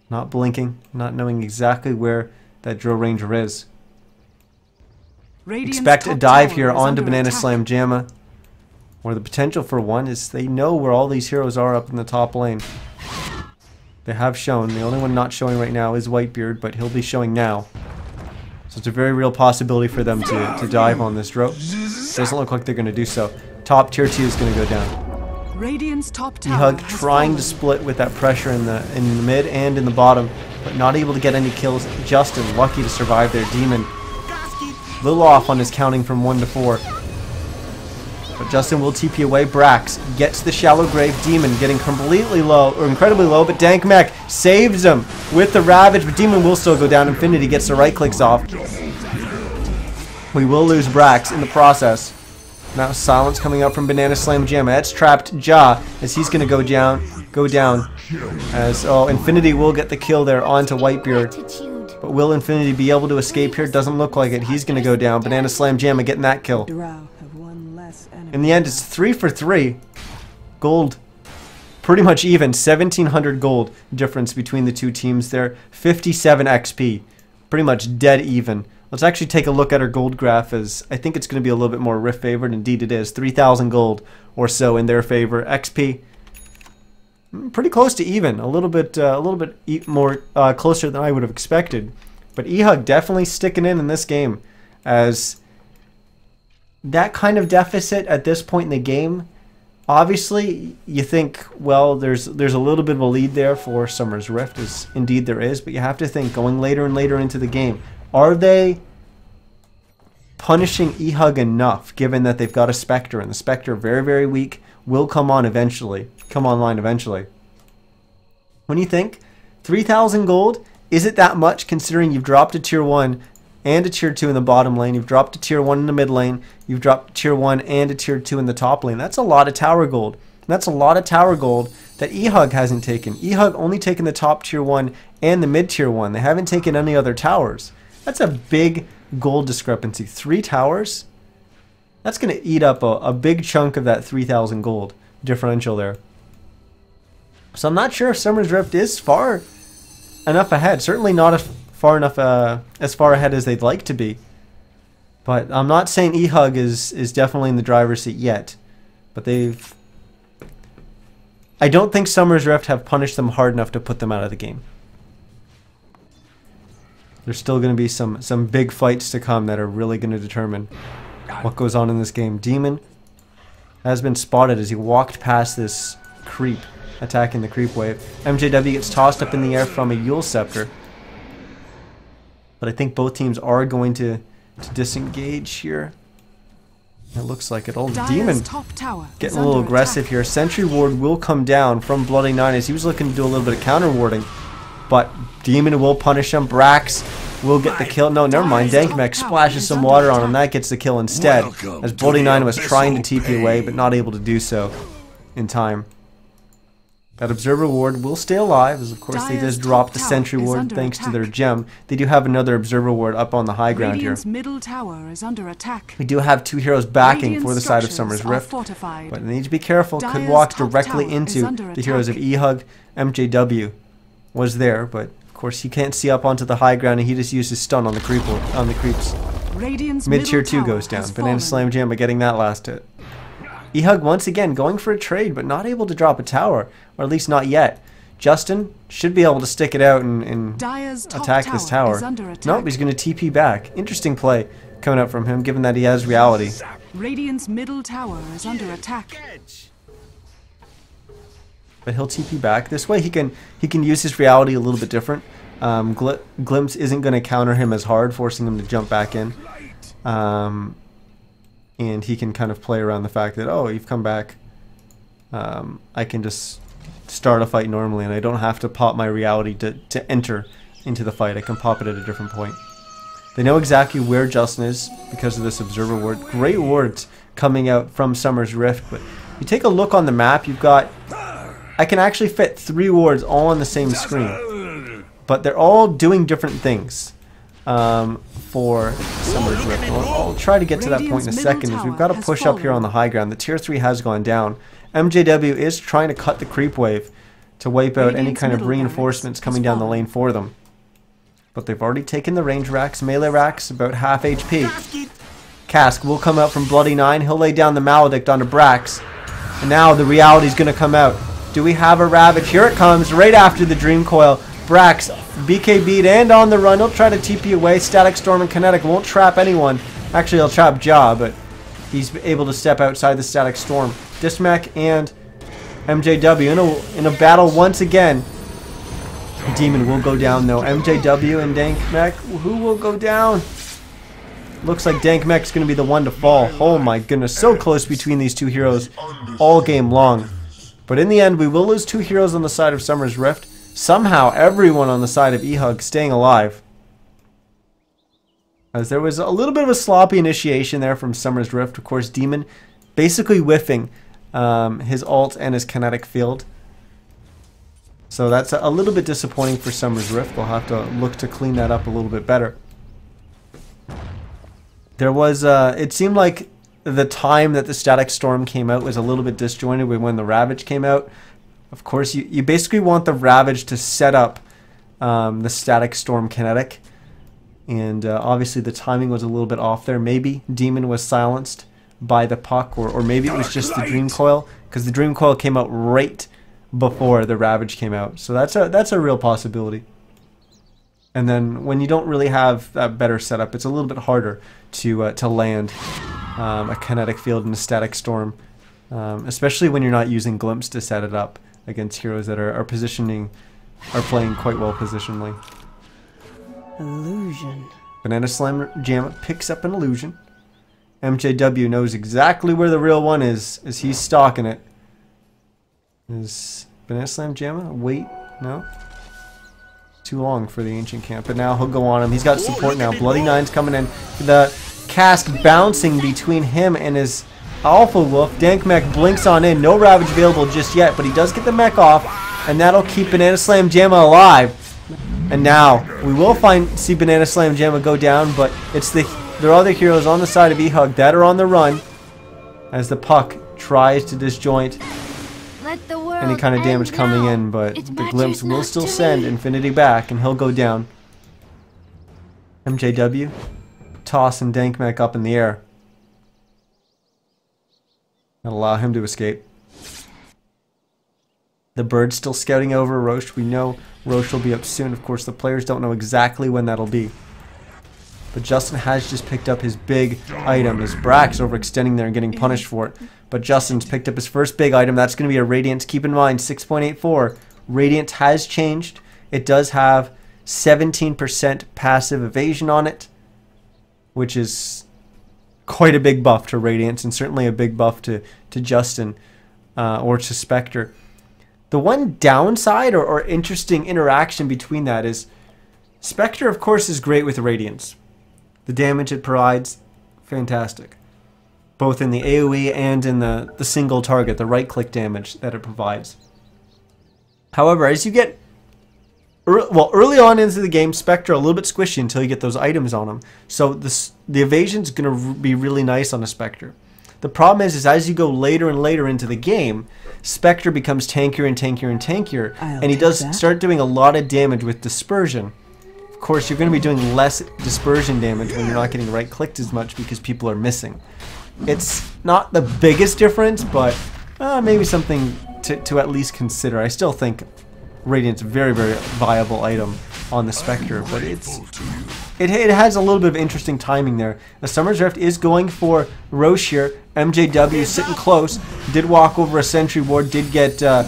A: Not blinking, not knowing exactly where that Drill Ranger is. Expect a dive here onto Banana Slam Jamma, or the potential for one is they know where all these heroes are up in the top lane. They have shown. The only one not showing right now is Whitebeard, but he'll be showing now. So it's a very real possibility for them to dive on this rope. Doesn't look like they're going to do so. Top tier 2 is going to go down.
B: Radiant's top tower
A: eHug trying to split with that pressure in the mid and in the bottom, but not able to get any kills. Justin lucky to survive there. Demon a little off on his counting from 1 to 4. But Justin will TP away. Brax gets the shallow grave. Demon getting completely low, or incredibly low, but Dank Mech saves him with the Ravage, but Demon will still go down. Infinity gets the right clicks off. We will lose Brax in the process. Now silence coming out from Banana Slam Jamma. That's trapped Ja as he's going to go down. As Infinity will get the kill there onto Whitebeard. But will Infinity be able to escape here? Doesn't look like it. He's going to go down. Banana Slam Jamma getting that kill. In the end, it's 3 for 3. Gold pretty much even. 1,700 gold difference between the two teams there. 57 XP. Pretty much dead even. Let's actually take a look at our gold graph, as I think it's going to be a little bit more Rift favored. Indeed it is. 3,000 gold or so in their favor. XP pretty close to even. A little bit more closer than I would have expected. But eHug definitely sticking in this game, as that kind of deficit at this point in the game, obviously you think, well, there's a little bit of a lead there for Summer's Rift, as indeed there is, but you have to think going later and later into the game, are they punishing eHug enough, given that they've got a Spectre, and the Spectre, very, very weak, will come online eventually. When you think 3,000 gold, is it that much considering you've dropped a tier 1 and a tier 2 in the bottom lane, you've dropped a tier 1 in the mid lane, you've dropped a tier 1 and a tier 2 in the top lane? That's a lot of tower gold. That's a lot of tower gold that eHug hasn't taken. eHug only taken the top tier 1 and the mid tier 1. They haven't taken any other towers. That's a big gold discrepancy. 3 towers? That's going to eat up a big chunk of that 3,000 gold differential there. So I'm not sure if Summer's Rift is far enough ahead. Certainly not as far ahead as they'd like to be. But I'm not saying eHug is definitely in the driver's seat yet. But I don't think Summer's Rift have punished them hard enough to put them out of the game. There's still going to be some big fights to come that are really going to determine what goes on in this game. Demon has been spotted as he walked past this creep, attacking the creep wave. MJW gets tossed up in the air from a Yule Scepter. But I think both teams are going to disengage here. It looks like it. Old Demon getting a little aggressive here. Sentry Ward will come down from Bloody Nine as he was looking to do a little bit of counter warding. But Demon will punish him. Brax will get the kill. No, never mind. Dank Mech splashes some water on him. That gets the kill instead. As Bloody Nine was trying to TP away, but not able to do so in time. That Observer Ward will stay alive, as of course they just dropped the Sentry Ward thanks to their gem. They do have another Observer Ward up on the high ground here.
B: Middle tower is under attack.
A: We do have 2 heroes backing for the side of Summer's Rift, but they need to be careful. Could walk directly into the heroes of eHug. MJW was there, but of course he can't see up onto the high ground, and he just used his stun on the creeps. Mid tier 2 goes down. Banana Slam Jamma getting that last hit. eHug once again going for a trade, but not able to drop a tower, or at least not yet. Justin should be able to stick it out and attack this tower. Nope, he's going to TP back. Interesting play coming up from him, given that he has reality.
B: Radiant's middle tower is under attack.
C: Catch.
A: But he'll TP back. This way he can use his reality a little bit different. Glimpse isn't going to counter him as hard, forcing him to jump back in. And he can kind of play around the fact that, oh, you've come back. I can just start a fight normally, and I don't have to pop my reality to enter into the fight. I can pop it at a different point. They know exactly where Justin is because of this observer ward. Great wards coming out from Summer's Rift, but you take a look on the map, you've got... I can actually fit 3 wards all on the same screen, but they're all doing different things for Summer's Rift. I'll try to get to that point in a second, as we've got to push up here on the high ground. The tier 3 has gone down. MJW is trying to cut the creep wave to wipe out any kind of reinforcements coming down the lane for them. But they've already taken the range racks. Melee racks about half HP. Cask will come out from Bloody 9. He'll lay down the Maledict onto Brax. And now the reality's going to come out. Do we have a Ravage? Here it comes, right after the Dream Coil. Brax, BKB'd and on the run. He'll try to TP away. Static Storm and Kinetic won't trap anyone. Actually, he'll trap Ja, but he's able to step outside the Static Storm. Dismech and MJW in a battle once again. Demon will go down though. MJW and Dankmech, who will go down? Looks like Dankmech's going to be the one to fall. Oh my goodness, so close between these two heroes all game long. But in the end, we will lose 2 heroes on the side of Summer's Rift. Somehow, everyone on the side of eHug staying alive. As there was a little bit of a sloppy initiation there from Summer's Rift. Of course, Demon basically whiffing his ult and his kinetic field. So that's a little bit disappointing for Summer's Rift. We'll have to look to clean that up a little bit better. There was, it seemed like the time that the Static Storm came out was a little bit disjointed with when the Ravage came out. Of course, you basically want the Ravage to set up the Static Storm kinetic. And obviously the timing was a little bit off there. Maybe Demon was silenced by the puck, or maybe it was just the Dream Coil, because the Dream Coil came out right before the Ravage came out. So that's a real possibility. And then when you don't really have that better setup, it's a little bit harder to land a kinetic field in a Static Storm, especially when you're not using Glimpse to set it up against heroes that are playing quite well positionally.
B: Illusion.
A: Banana Slam Jam picks up an illusion. MJW knows exactly where the real one is, as he's stalking it. Is Banana Slam Jamma? Wait, no? Too long for the Ancient Camp, but now he'll go on him. He's got support now. Bloody Nine's coming in. The Cask bouncing between him and his Alpha Wolf. Dankmech blinks on in. No Ravage available just yet, but he does get the mech off, and that'll keep Banana Slam Jamma alive. And now we will see Banana Slam Jamma go down, but it's there are other heroes on the side of eHug that are on the run as the puck tries to disjoint any kind of damage coming in, but the Glimpse will still send Infinity back, and he'll go down. MJW tossing Dankmech up in the air. That'll allow him to escape. The Bird's still scouting over Roche. We know Roche will be up soon. Of course, the players don't know exactly when that'll be. But Justin has just picked up his big item. His Brax overextending there and getting punished for it. But Justin's picked up his first big item. That's going to be a Radiant. Keep in mind, 6.84. Radiant has changed. It does have 17% passive evasion on it, which is quite a big buff to Radiant, and certainly a big buff to Justin or to Spectre. The one downside or interesting interaction between that is Spectre, of course, is great with Radiance. The damage it provides, fantastic. Both in the AoE and in the single target, the right-click damage that it provides. However, as you get... early on into the game, Spectre a little bit squishy until you get those items on him. So the evasion's going to be really nice on a Spectre. The problem is as you go later and later into the game, Spectre becomes tankier and tankier and tankier, and he does start doing a lot of damage with dispersion. Of course, you're going to be doing less dispersion damage when you're not getting right-clicked as much because people are missing. It's not the biggest difference, but maybe something to at least consider. I still think Radiant's a very, very viable item on the Spectre, but it's it has a little bit of interesting timing there. The Summer's Rift is going for Roche here. MJW sitting close. Did walk over a sentry ward. Did get, well,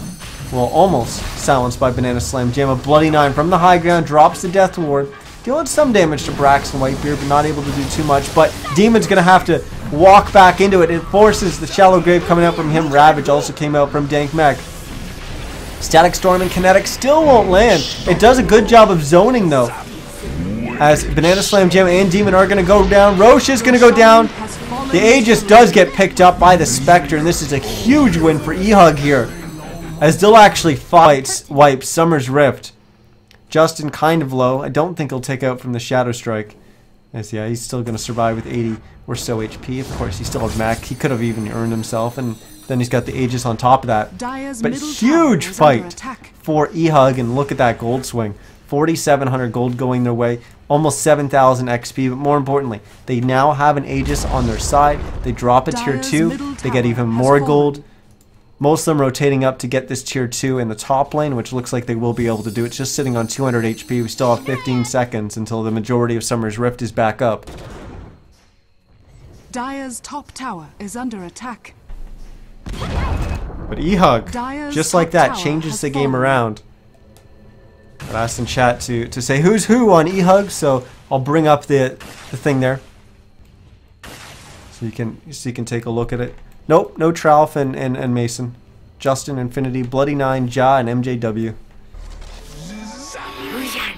A: almost silenced by Banana Slam Jam. A Bloody 9 from the high ground. Drops the Death Ward. Dealing some damage to Braxton Whitebeard, but not able to do too much. But Demon's going to have to walk back into it. It forces the Shallow Grave coming out from him. Ravage also came out from Dank Mech. Static Storm and Kinetic still won't land. It does a good job of zoning, though, as Banana Slam Jam and Demon are going to go down. Roche is going to go down. The Aegis does get picked up by the Spectre, and this is a huge win for eHug here, as Dill actually wipes Summer's Rift. Justin kind of low. I don't think he'll take out from the Shadow Strike. As yeah, he's still going to survive with 80 or so HP. Of course, he still has Mech. He could have even earned himself, and then he's got the Aegis on top of that. But huge fight for eHug, and look at that gold swing. 4,700 gold going their way, almost 7,000 XP, but more importantly, they now have an Aegis on their side. They drop a tier 2, they get even more gold. Most of them rotating up to get this tier 2 in the top lane, which looks like they will be able to do. It's just sitting on 200 HP. We still have 15 seconds until the majority of Summer's Rift is back up.
B: Dire's top tower is under attack.
A: But eHug, just like that, changes the game around. I asked in chat to say who's who on eHug, so I'll bring up the thing there, so you can take a look at it. Nope, no Tralf and Mason. Justin, Infinity, Bloody 9, Ja, and MJW.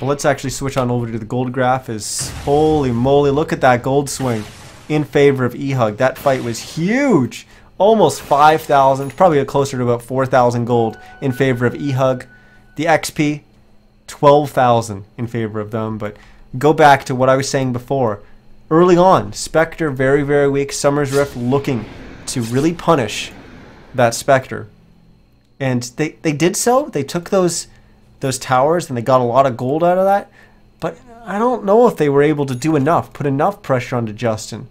A: Well, let's actually switch on over to the gold graph. Holy moly, look at that gold swing in favor of eHug. That fight was huge. Almost 5,000, probably closer to about 4,000 gold in favor of eHug. The XP, 12,000 in favor of them. But go back to what I was saying before. Early on, Spectre very, very weak. Summer's Rift looking to really punish that Spectre. And they did so. They took those towers and they got a lot of gold out of that. But I don't know if they were able to do enough, put enough pressure onto Justin.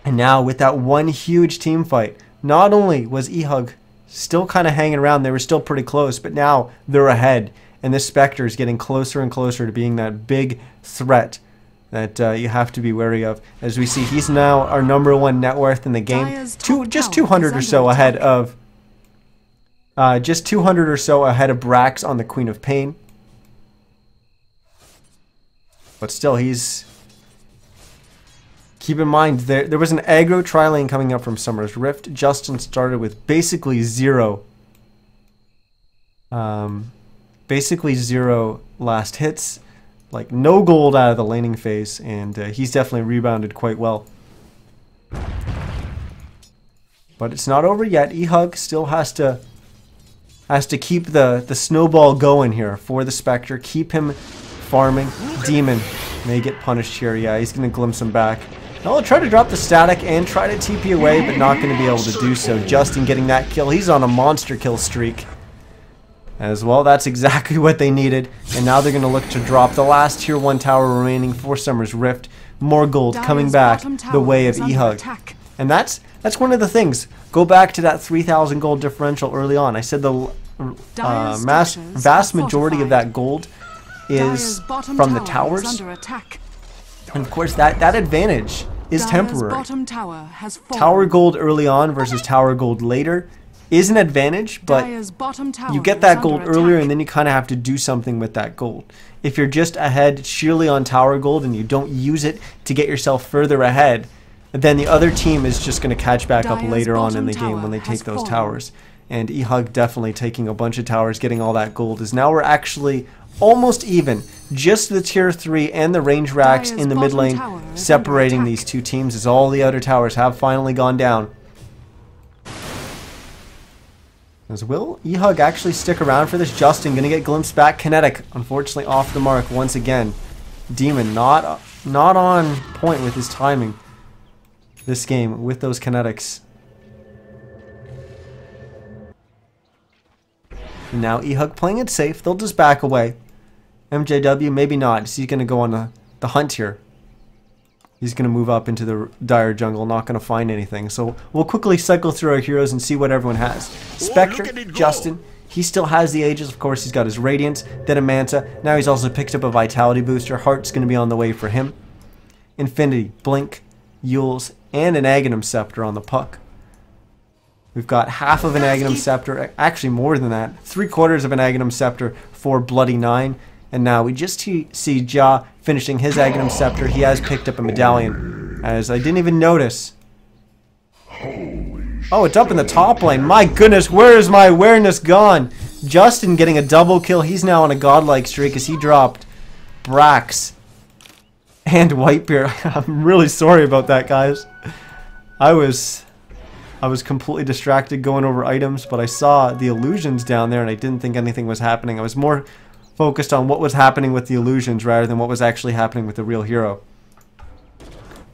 A: And now with that one huge team fight, not only was eHug still kind of hanging around, they were still pretty close, but now they're ahead. And this Spectre is getting closer and closer to being that big threat that you have to be wary of. As we see, he's now our #1 net worth in the game. Just 200 or so ahead of Brax on the Queen of Pain. But still, he's... Keep in mind, there was an aggro tri-lane coming up from Summer's Rift. Justin started with basically zero last hits. Like, no gold out of the laning phase, and he's definitely rebounded quite well. But it's not over yet. eHug still has to keep the snowball going here for the Spectre. Keep him farming. Demon may get punished here. Yeah, he's going to glimpse him back. Now he'll try to drop the static and try to TP away, but not going to be able to do so. Justin getting that kill. He's on a monster kill streak as well. That's exactly what they needed. And now they're going to look to drop the last tier 1 tower remaining for Summer's Rift. More gold coming back the way of eHug. And that's one of the things. Go back to that 3,000 gold differential early on. I said the vast majority of that gold is from the towers. And of course that advantage is temporary. Tower gold early on versus tower gold later is an advantage, but you get that gold earlier and then you kind of have to do something with that gold. If you're just ahead sheerly on tower gold and you don't use it to get yourself further ahead, then the other team is just going to catch back up later on in the game when they take those towers. And eHug definitely taking a bunch of towers, getting all that gold. Is now we're actually almost even. Just the tier 3 and the range racks in the mid lane separating these two teams, as all the other towers have finally gone down. As will eHug actually stick around for this? Justin going to get glimpsed back. Kinetic, unfortunately, off the mark once again. Demon not on point with his timing this game with those kinetics. And now eHug playing it safe. They'll just back away. MJW, maybe not. He's going to go on the hunt here. He's going to move up into the dire jungle, not going to find anything. So we'll quickly cycle through our heroes and see what everyone has. Spectre, Justin, He still has the Aegis, of course. He's got his Radiance, then a Manta. Now he's also picked up a Vitality booster. Heart's going to be on the way for him. Infinity, Blink, Yules, and an Aghanim Scepter on the puck. We've got half of an Aghanim Scepter, actually more than that. 3/4 of an Aghanim Scepter for Bloody 9. And now we just see Ja finishing his Aghanim Scepter. He has picked up a medallion, as I didn't even notice. Oh, it's up in the top lane. My goodness, where is my awareness gone? Justin getting a double kill. He's now on a godlike streak as he dropped Brax and Whitebeard. I'm really sorry about that, guys. I was completely distracted going over items, but I saw the illusions down there and I didn't think anything was happening. I was more focused on what was happening with the illusions rather than what was actually happening with the real hero.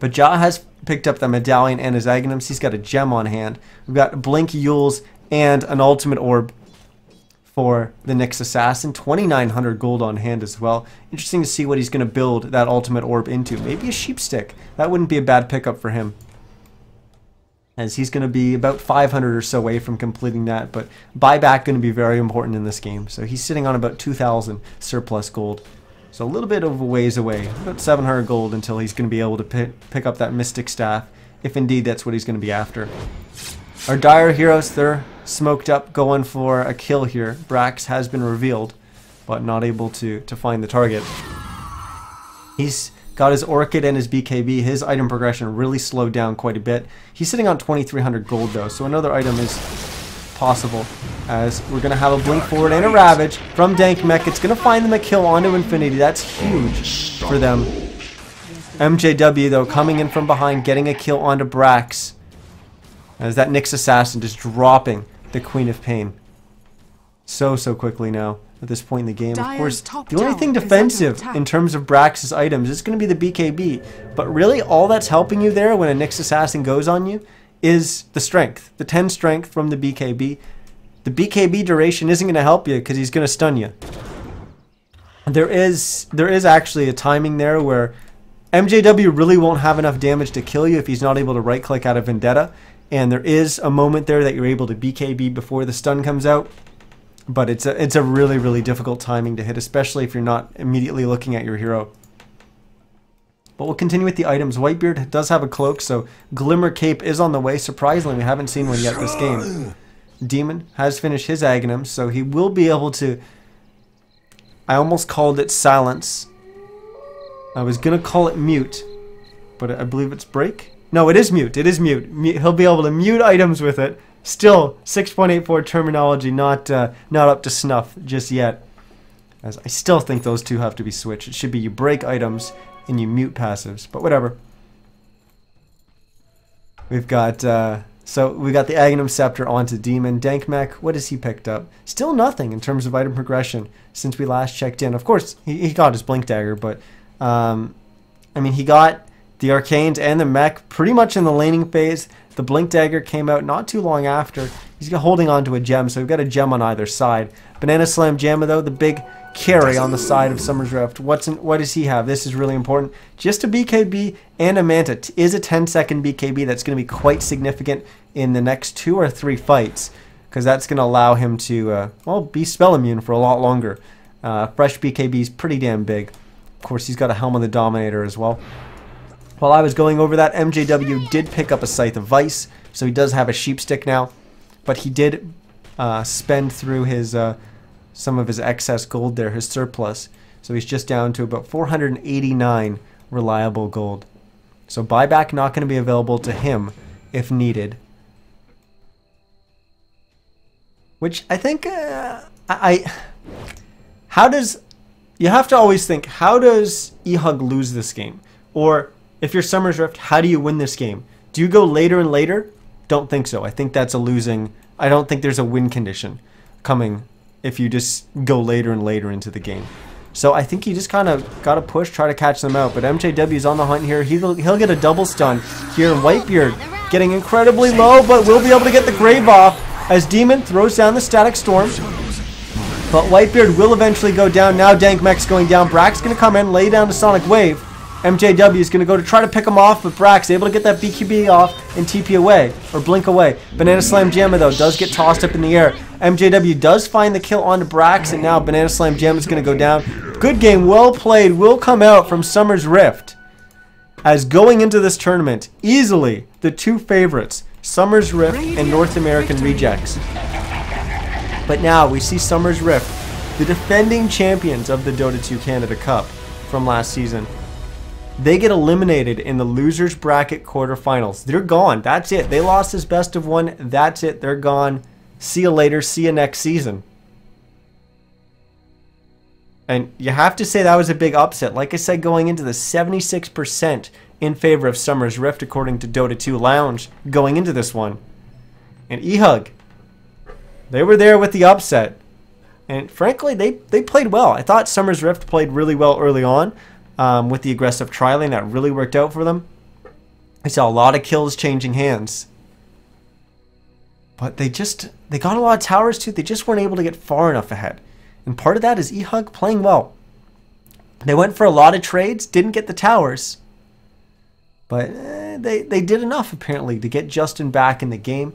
A: But Ja has picked up the medallion and his Aghanims. He's got a gem on hand. We've got Blink, Yules, and an ultimate orb for the Nyx Assassin. 2,900 gold on hand as well. Interesting to see what he's going to build that ultimate orb into. Maybe a sheep stick. That wouldn't be a bad pickup for him, as he's going to be about 500 or so away from completing that. But buyback going to be very important in this game. So he's sitting on about 2,000 surplus gold. So a little bit of a ways away, about 700 gold until he's going to be able to pick up that Mystic Staff, if indeed that's what he's going to be after. Our Dire heroes, they're smoked up, going for a kill here. Brax has been revealed, but not able to find the target. He's got his Orchid and his BKB. His item progression really slowed down quite a bit. He's sitting on 2,300 gold though, so another item is possible, as we're going to have a Blink Forward and a Ravage from Dankmech. It's going to find them a kill onto Infinity. That's huge for them. MJW though coming in from behind, getting a kill onto Brax, as that Nyx Assassin just dropping the Queen of Pain so quickly now at this point in the game. Of course, the only thing defensive in terms of Brax's items is going to be the BKB, but really all that's helping you there when a Nyx Assassin goes on you is the strength, the 10 strength from the BKB. The BKB duration isn't going to help you because he's going to stun you. There is actually a timing there where MJW really won't have enough damage to kill you if he's not able to right click out of Vendetta, and there is a moment there that you're able to BKB before the stun comes out, but it's a really difficult timing to hit, especially if you're not immediately looking at your hero. But we'll continue with the items. Whitebeard does have a cloak, so Glimmer Cape is on the way. Surprisingly, we haven't seen one yet this game. Demon has finished his Aghanim, so he will be able to... I almost called it Silence. I was going to call it Mute, but I believe it's Break? No, it is Mute. It is Mute. He'll be able to mute items with it. Still, 6.84 terminology, not up to snuff just yet. As I still think those two have to be switched. It should be you break items and you mute passives, but whatever. We've got so we got the Aghanim Scepter onto Demon. Dankmech, what has he picked up? Still nothing in terms of item progression since we last checked in. Of course, he got his Blink Dagger, but I mean, he got the Arcanes and the Mech pretty much in the laning phase. The Blink Dagger came out not too long after. He's holding on to a gem, so we've got a gem on either side. Banana Slam Jamma, though, the big carry on the side of Summer's Rift. What does he have? This is really important. Just a BKB and a Manta. Is a 10-second BKB that's going to be quite significant in the next 2 or 3 fights, because that's going to allow him to well, be spell immune for a lot longer. Fresh BKB is pretty damn big. Of course, he's got a Helm of the Dominator as well. While I was going over that, MJW did pick up a Scythe of Vice, so he does have a Sheep Stick now, but he did spend through his some of his excess gold there, his surplus, so he's just down to about 489 reliable gold. So buyback not going to be available to him if needed, which I think how does, you have to always think, how does eHug lose this game? Or if you're Summer's Rift, how do you win this game? Do you go later and later? Don't think so. I think that's a losing. I don't think there's a win condition coming if you just go later and later into the game. So I think you just kind of got to push, try to catch them out. But MJW's on the hunt here. He'll get a double stun here. Whitebeard getting incredibly low, but will be able to get the Grave off as Demon throws down the Static Storm. But Whitebeard will eventually go down. Now Dankmech's going down. Brack's going to come in, lay down the Sonic Wave. MJW is going to go to try to pick him off, but Brax able to get that BQB off and TP away, or blink away. Banana Slam Jammer, though, does get tossed up in the air. MJW does find the kill onto Brax, and now Banana Slam Jammer is going to go down. Good game, well played, will come out from Summer's Rift. As going into this tournament, easily the two favorites, Summer's Rift and North American Rejects. But now we see Summer's Rift, the defending champions of the Dota 2 Canada Cup from last season. They get eliminated in the losers bracket quarterfinals. They're gone. That's it. They lost as best of one. That's it. They're gone. See you later. See you next season. And you have to say that was a big upset. Like I said, going into the 76% in favor of Summer's Rift, according to Dota 2 Lounge, going into this one. And eHug, they were there with the upset. And frankly, they played well. I thought Summer's Rift played really well early on. With the aggressive trialing, that really worked out for them. I saw a lot of kills changing hands. But they got a lot of towers too. They just weren't able to get far enough ahead. And part of that is eHug playing well. They went for a lot of trades, didn't get the towers. But they did enough apparently to get Justin back in the game.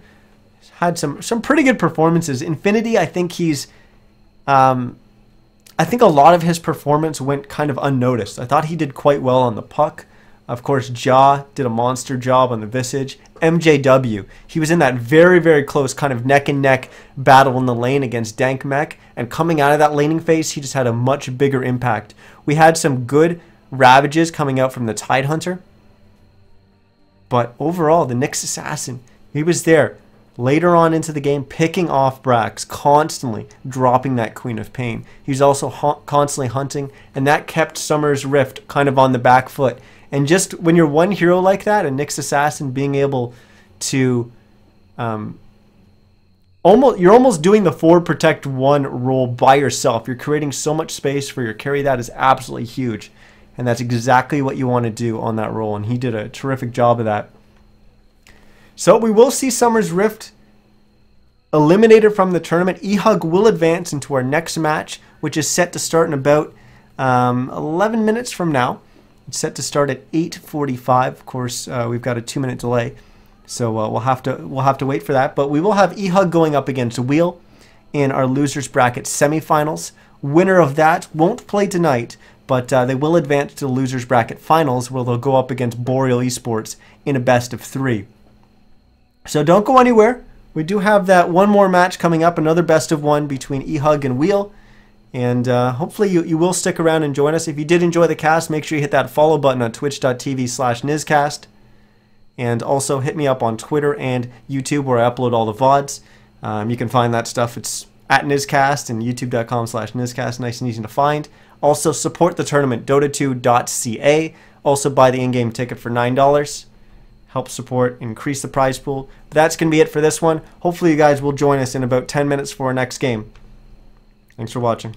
A: Had some pretty good performances. Infinity, I think he's... I think a lot of his performance went kind of unnoticed. I thought he did quite well on the puck. Of course, Ja did a monster job on the Visage. MJW, he was in that very, very close kind of neck-and-neck battle in the lane against Dank Mech, and coming out of that laning phase, he just had a much bigger impact. We had some good ravages coming out from the Tidehunter, but overall, the Nyx Assassin, he was there later on into the game, picking off Brax, constantly dropping that Queen of Pain. He's also constantly hunting, and that kept Summer's Rift kind of on the back foot. And just when you're one hero like that, a Nyx Assassin, being able to you're almost doing the 4 protect 1 role by yourself. You're creating so much space for your carry. That is absolutely huge, and that's exactly what you want to do on that role, and he did a terrific job of that. So we will see Summer's Rift eliminated from the tournament. eHug will advance into our next match, which is set to start in about 11 minutes from now. It's set to start at 8:45. Of course, we've got a 2-minute delay, so we'll have to wait for that. But we will have eHug going up against Wheel in our losers bracket semifinals. Winner of that won't play tonight, but they will advance to the losers bracket finals, where they'll go up against Boreal Esports in a best of 3. So don't go anywhere. We do have that one more match coming up, another best of 1 between eHug and Wheel. And hopefully you will stick around and join us. If you did enjoy the cast, make sure you hit that follow button on twitch.tv/NizCast. And also hit me up on Twitter and YouTube, where I upload all the VODs. You can find that stuff. It's at NizCast and youtube.com/NizCast. Nice and easy to find. Also support the tournament, dota2.ca. Also buy the in-game ticket for $9. Help support, increase the prize pool. But that's going to be it for this one. Hopefully you guys will join us in about 10 minutes for our next game. Thanks for watching.